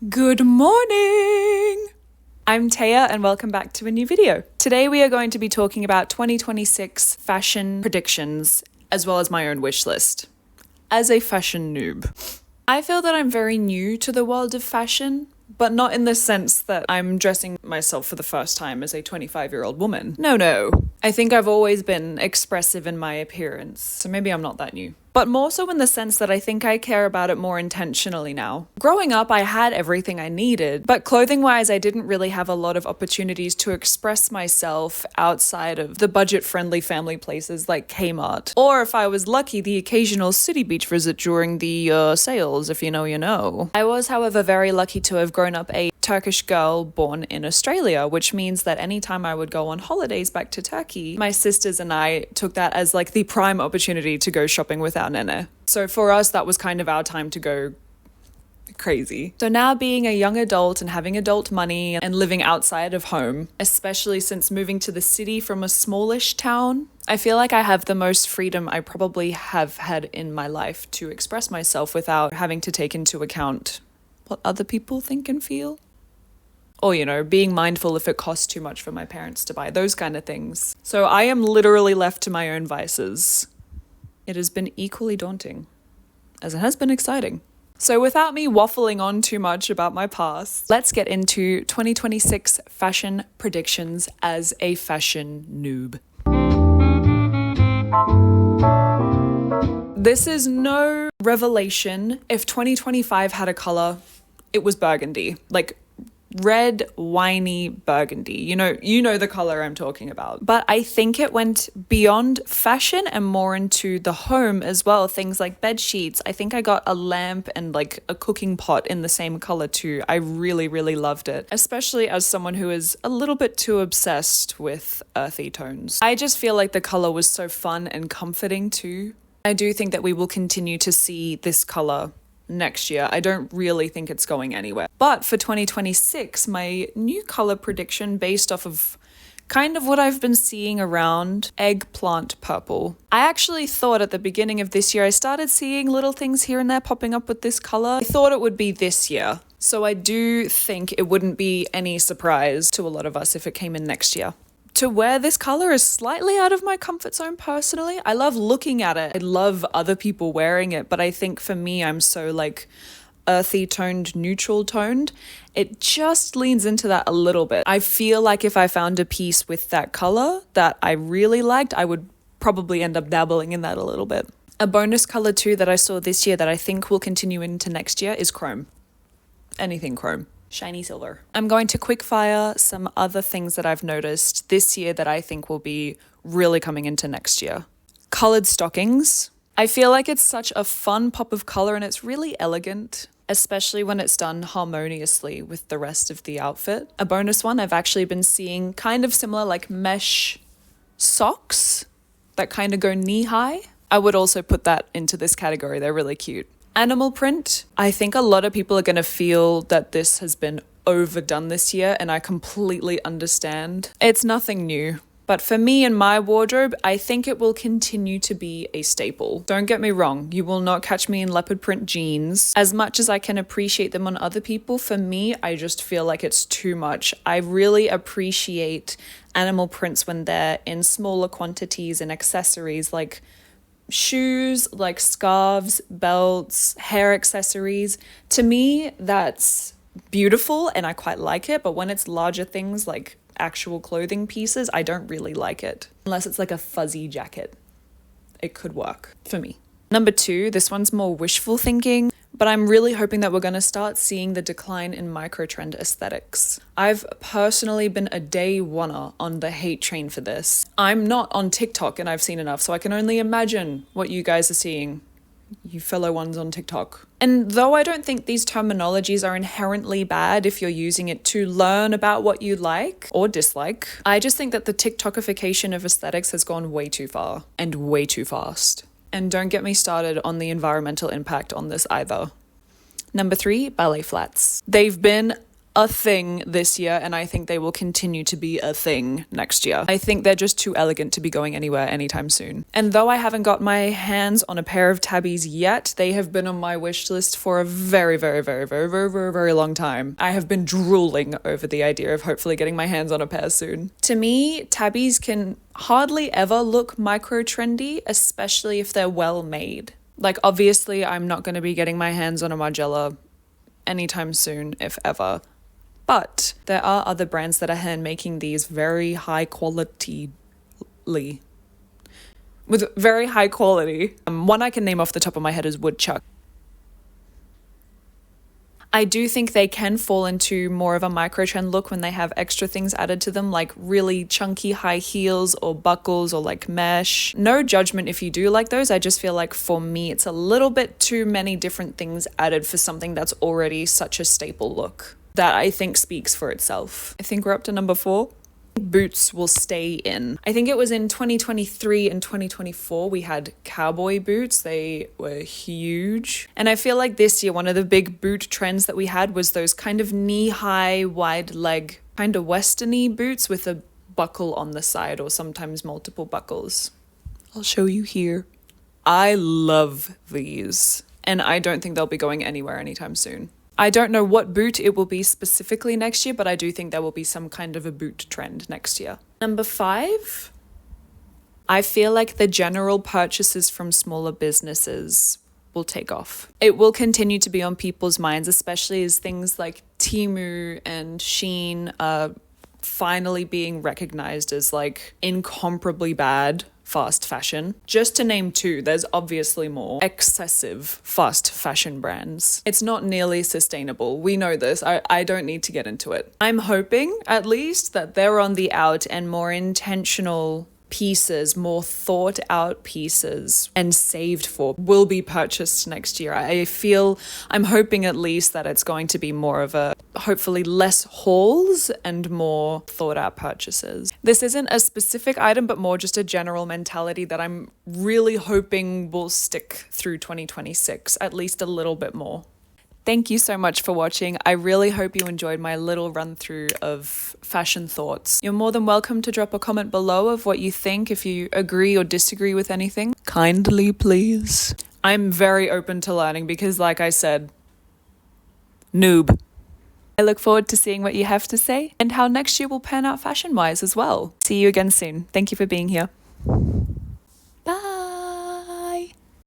Good morning! I'm Taya and welcome back to a new video. Today we are going to be talking about 2026 fashion predictions as well as my own wish list. As a fashion noob, I feel that I'm very new to the world of fashion, but not in the sense that I'm dressing myself for the first time as a 25-year-old woman. No. I think I've always been expressive in my appearance, so maybe I'm not that new. But more so in the sense that I think I care about it more intentionally now. Growing up, I had everything I needed, but clothing-wise, I didn't really have a lot of opportunities to express myself outside of the budget-friendly family places like Kmart. Or if I was lucky, the occasional city beach visit during the sales, if you know, you know. I was, however, very lucky to have grown up a Turkish girl born in Australia, which means that anytime I would go on holidays back to Turkey, my sisters and I took that as like the prime opportunity to go shopping with our nene. So for us, that was kind of our time to go crazy. So now being a young adult and having adult money and living outside of home, especially since moving to the city from a smallish town, I feel like I have the most freedom I probably have had in my life to express myself without having to take into account what other people think and feel. Or, you know, being mindful if it costs too much for my parents to buy, those kind of things. So I am literally left to my own vices. It has been equally daunting, as it has been exciting. So without me waffling on too much about my past, let's get into 2026 fashion predictions as a fashion noob. This is no revelation. If 2025 had a color, it was burgundy. Like red, winey burgundy. You know the color I'm talking about. But I think it went beyond fashion and more into the home as well. Things like bed sheets. I think I got a lamp and like a cooking pot in the same color too. I really, really loved it, especially as someone who is a little bit too obsessed with earthy tones. I just feel like the color was so fun and comforting too. I do think that we will continue to see this color next year. I don't really think it's going anywhere. But for 2026, my new color prediction based off of kind of what I've been seeing around eggplant purple. I actually thought at the beginning of this year, I started seeing little things here and there popping up with this color. I thought it would be this year. So I do think it wouldn't be any surprise to a lot of us if it came in next year. To wear this color is slightly out of my comfort zone personally. I love looking at it. I love other people wearing it, but I think for me, I'm so like earthy toned, neutral toned. It just leans into that a little bit. I feel like if I found a piece with that color that I really liked, I would probably end up dabbling in that a little bit. A bonus color too that I saw this year that I think will continue into next year is chrome. Anything chrome. Shiny silver. I'm going to quickfire some other things that I've noticed this year that I think will be really coming into next year. Colored stockings. I feel like it's such a fun pop of color and it's really elegant, especially when it's done harmoniously with the rest of the outfit. A bonus one, I've actually been seeing kind of similar like mesh socks that kind of go knee high. I would also put that into this category. They're really cute. Animal print. I think a lot of people are going to feel that this has been overdone this year, and I completely understand. It's nothing new. But for me and my wardrobe, I think it will continue to be a staple. Don't get me wrong, you will not catch me in leopard print jeans. As much as I can appreciate them on other people, for me, I just feel like it's too much. I really appreciate animal prints when they're in smaller quantities and accessories like shoes, like scarves, belts, hair accessories. To me, that's beautiful and I quite like it, but when it's larger things like actual clothing pieces, I don't really like it. Unless it's like a fuzzy jacket. It could work for me. Number 2, this one's more wishful thinking, but I'm really hoping that we're going to start seeing the decline in microtrend aesthetics. I've personally been a day oneer on the hate train for this. I'm not on TikTok and I've seen enough, so I can only imagine what you guys are seeing, you fellow ones on TikTok. And though I don't think these terminologies are inherently bad if you're using it to learn about what you like or dislike, I just think that the TikTokification of aesthetics has gone way too far and way too fast. And don't get me started on the environmental impact on this either. Number 3, ballet flats. They've been a thing this year, and I think they will continue to be a thing next year. I think they're just too elegant to be going anywhere anytime soon. And though I haven't got my hands on a pair of tabbies yet, they have been on my wish list for a very, very, very, very, very, very, very long time. I have been drooling over the idea of hopefully getting my hands on a pair soon. To me, tabbies can hardly ever look micro-trendy, especially if they're well made. Like, obviously, I'm not going to be getting my hands on a Margiela anytime soon, if ever. But there are other brands that are hand making these very high quality. With very high quality. One I can name off the top of my head is Woodchuck. I do think they can fall into more of a micro-trend look when they have extra things added to them, like really chunky high heels or buckles or like mesh. No judgment if you do like those. I just feel like for me, it's a little bit too many different things added for something that's already such a staple look that I think speaks for itself. I think we're up to number 4. Boots will stay in. I think it was in 2023 and 2024 we had cowboy boots. They were huge. And I feel like this year one of the big boot trends that we had was those kind of knee-high, wide leg, kind of westerny boots with a buckle on the side or sometimes multiple buckles. I'll show you here. I love these, and I don't think they'll be going anywhere anytime soon. I don't know what boot it will be specifically next year, but I do think there will be some kind of a boot trend next year. Number 5, I feel like the general purchases from smaller businesses will take off. It will continue to be on people's minds, especially as things like Temu and Shein are finally being recognized as like incomparably bad fast fashion. Just to name 2, there's obviously more excessive fast fashion brands. It's not nearly sustainable. We know this. I don't need to get into it. I'm hoping at least that they're on the out and more intentional pieces, more thought out pieces and saved for will be purchased next year. I'm hoping at least that it's going to be more of a hopefully less hauls and more thought out purchases. This isn't a specific item, but more just a general mentality that I'm really hoping will stick through 2026, at least a little bit more. Thank you so much for watching. I really hope you enjoyed my little run through of fashion thoughts. You're more than welcome to drop a comment below of what you think, if you agree or disagree with anything. Kindly, please. I'm very open to learning because, like I said, noob. I look forward to seeing what you have to say and how next year will pan out fashion-wise as well. See you again soon. Thank you for being here.